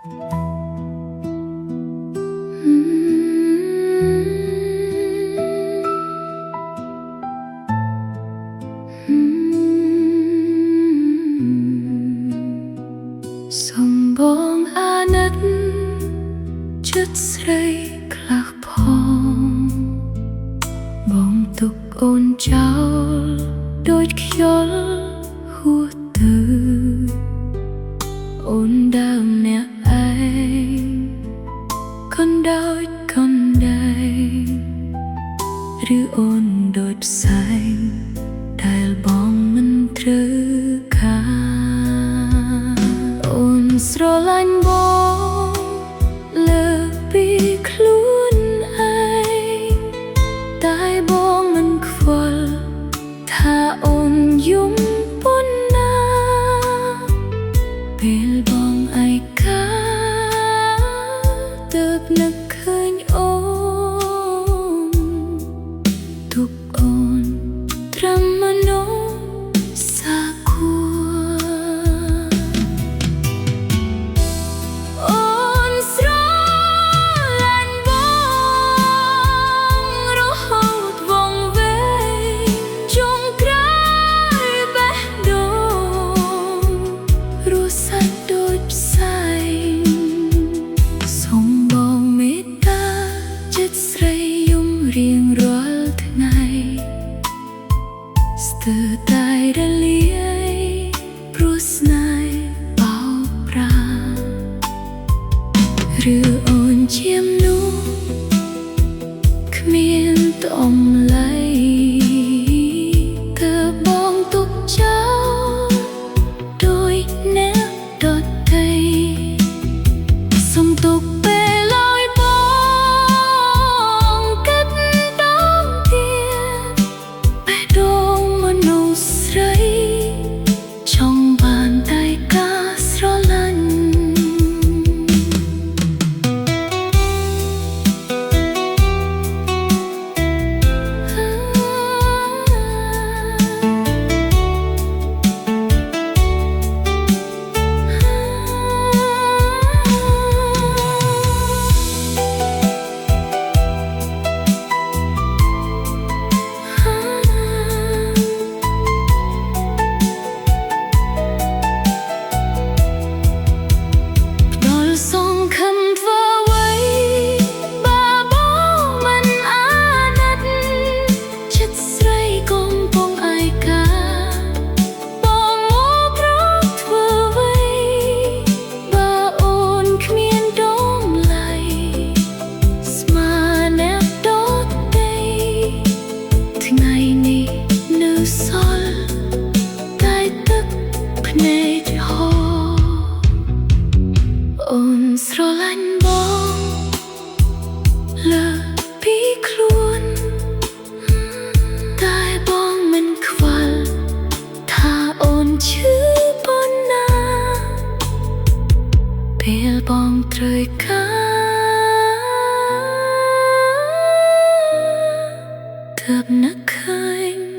សំបងអាណិតចិត្តស្រីខ្លះផងបងទុកអូនចោលដូចខ្យល់ហួសទៅអូនដើមអ្នកឯងកណ្ដោយកណ្ដែងឬអូនដូចផ្សែងដែលបងមិនត្រូវការអូនស្រឡាញ់បងលើពីខ្លួនឯងតែបងមិនខ្វល់ថាអូនយំប៉ុណ្ណាពេលបងឯកាទើបនឹកឃើញអូនទុកអូនត្រឹមមโนសាគួរៀងរាល់ថ្ងៃស្ទើរតែរលាយព្រោះស្នេហ៍បោកប្រាស់ឬអូនជាមនុស្សគ្មានតម្លៃទើបបងទុកចោលដោយអ្នកដទៃសុំទុកអូនស្រឡាញ់បងលើពីខ្លួនតែបងមិនខ្វល់ថាអូនឈឺប៉ុណ្ណាពេលបងត្រូវការទើបនឹកឃើញ